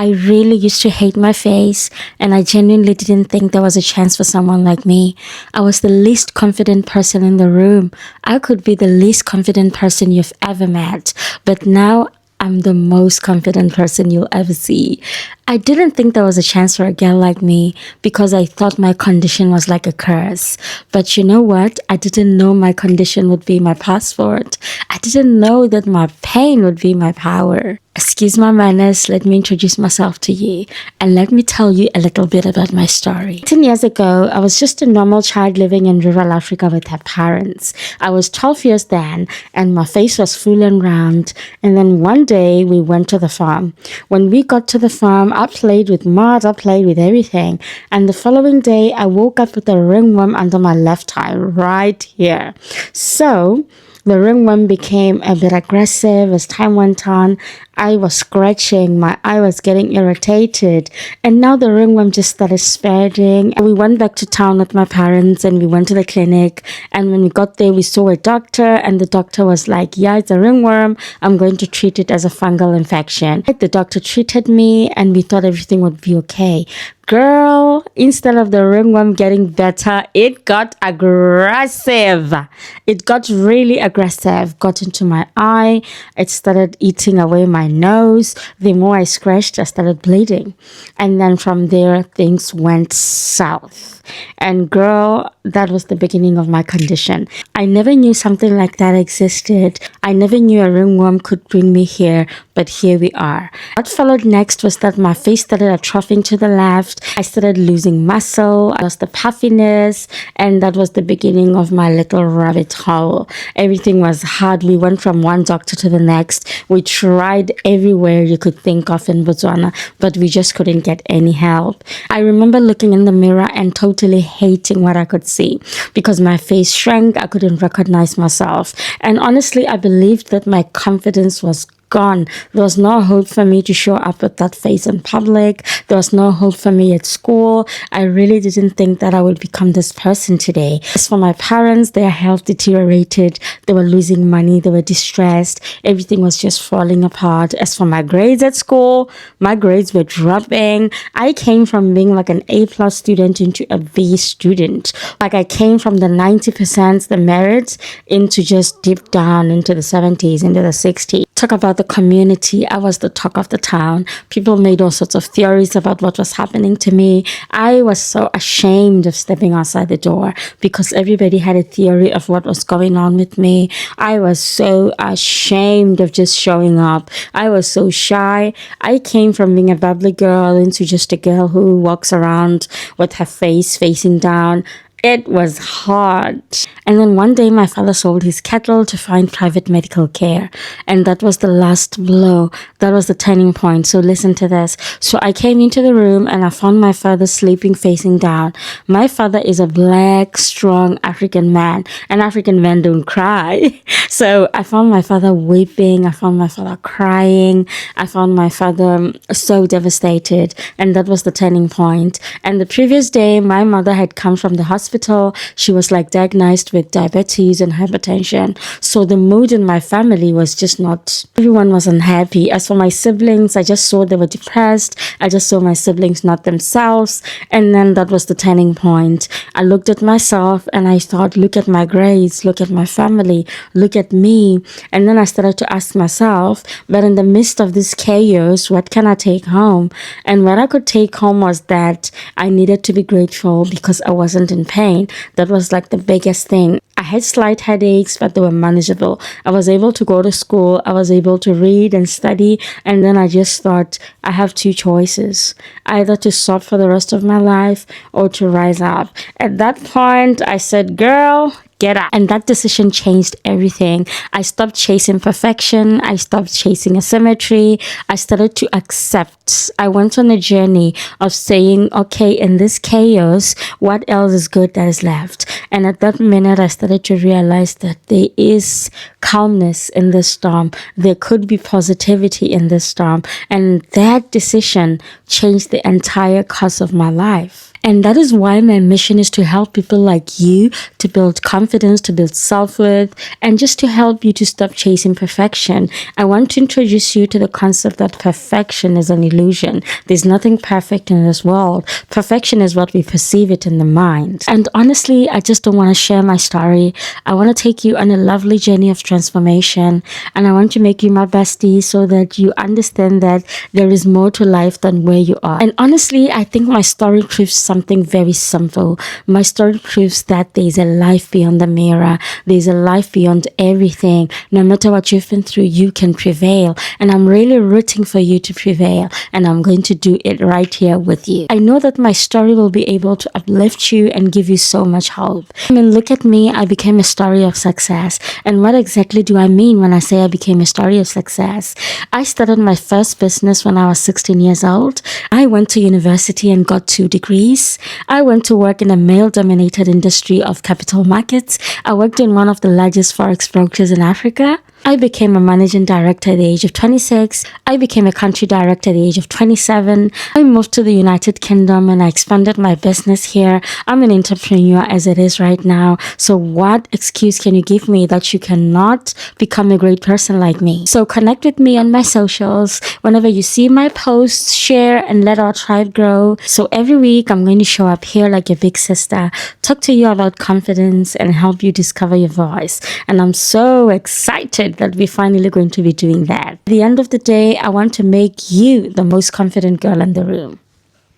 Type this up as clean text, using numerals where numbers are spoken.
I really used to hate my face, and I genuinely didn't think there was a chance for someone like me. I was the least confident person in the room. I could be the least confident person you've ever met, but now I'm the most confident person you'll ever see. I didn't think there was a chance for a girl like me because I thought my condition was like a curse. But you know what? I didn't know my condition would be my passport. I didn't know that my pain would be my power. Excuse my manners, let me introduce myself to you and let me tell you a little bit about my story. 10 years ago, I was just a normal child living in rural Africa with her parents. I was 12 years then and my face was full and round. And then one day we went to the farm. When we got to the farm, I played with mud, I played with everything. And the following day, I woke up with a ringworm under my left eye right here. So the ringworm became a bit aggressive as time went on. I was scratching, my eye was getting irritated, and now the ringworm just started spreading. We went back to town with my parents and we went to the clinic, and when we got there we saw a doctor, and the doctor was like, yeah, it's a ringworm, I'm going to treat it as a fungal infection. The doctor treated me and we thought everything would be okay. Girl, instead of the ringworm getting better, it got aggressive. It got really aggressive, got into my eye. It started eating away my nose. The more I scratched, I started bleeding. And then from there, things went south. And girl, that was the beginning of my condition. I never knew something like that existed. I never knew a ringworm could bring me here, but here we are. What followed next was that my face started atrophying to the left. I started losing muscle. I lost the puffiness, and that was the beginning of my little rabbit hole. Everything was hard. We went from one doctor to the next. We tried everywhere you could think of in Botswana, but we just couldn't get any help. I remember looking in the mirror and totally hating what I could see because my face shrank. I couldn't recognize myself. And honestly, I believed that my confidence was gone. There was no hope for me to show up with that face in public. There was no hope for me at school. I really didn't think that I would become this person today. As for my parents, their health deteriorated. They were losing money. They were distressed. Everything was just falling apart. As for my grades at school, my grades were dropping. I came from being like an A+ student into a B student. Like I came from the 90%, the merits, into just deep down into the 70s, into the 60s. Talk about the community. I was the talk of the town. People made all sorts of theories about what was happening to me. I was so ashamed of stepping outside the door because everybody had a theory of what was going on with me. I was so ashamed of just showing up. I was so shy. I came from being a bubbly girl into just a girl who walks around with her face facing down. It was hard. And then one day my father sold his cattle to find private medical care. And that was the last blow. That was the turning point. So listen to this. So I came into the room and I found my father sleeping facing down. My father is a black, strong African man. And African men don't cry. So I found my father weeping. I found my father crying. I found my father so devastated. And that was the turning point. And the previous day, my mother had come from the hospital. She was like diagnosed with diabetes and hypertension. So the mood in my family was just not, everyone was unhappy. As for my siblings, I just saw they were depressed. I just saw my siblings not themselves. And then that was the turning point. I looked at myself and I thought, look at my grades, look at my family, look at me. And then I started to ask myself, but in the midst of this chaos, what can I take home? And what I could take home was that I needed to be grateful because I wasn't in pain. That was like the biggest thing. I had slight headaches, but they were manageable. I was able to go to school. I was able to read and study. And then I just thought, I have two choices, either to stop for the rest of my life or to rise up. At that point, I said, girl, get up. And that decision changed everything. I stopped chasing perfection. I stopped chasing a symmetry. I started to accept. I went on a journey of saying, okay, in this chaos, what else is good that is left? And at that minute, I started to realize that there is calmness in this storm. There could be positivity in this storm. And that decision changed the entire course of my life. And that is why my mission is to help people like you to build confidence, to build self-worth, and just to help you to stop chasing perfection. I want to introduce you to the concept that perfection is an illusion. There's nothing perfect in this world. Perfection is what we perceive it in the mind. And honestly, I just don't want to share my story. I want to take you on a lovely journey of transformation, and I want to make you my bestie so that you understand that there is more to life than where you are. And honestly, I think my story proves something very simple. My story proves that there's a life beyond the mirror. There's a life beyond everything. No matter what you've been through, you can prevail. And I'm really rooting for you to prevail. And I'm going to do it right here with you. I know that my story will be able to uplift you and give you so much hope. I mean, look at me. I became a story of success. And what exactly do I mean when I say I became a story of success? I started my first business when I was 16 years old. I went to university and got 2 degrees. I went to work in a male-dominated industry of capital markets. I worked in one of the largest forex brokers in Africa. I became a managing director at the age of 26. I became a country director at the age of 27. I moved to the United Kingdom and I expanded my business here. I'm an entrepreneur as it is right now. So what excuse can you give me that you cannot become a great person like me? So connect with me on my socials. Whenever you see my posts, share and let our tribe grow. So every week I'm going to show up here like your big sister, talk to you about confidence and help you discover your voice. And I'm so excited that we're finally going to be doing that. At the end of the day, I want to make you the most confident girl in the room.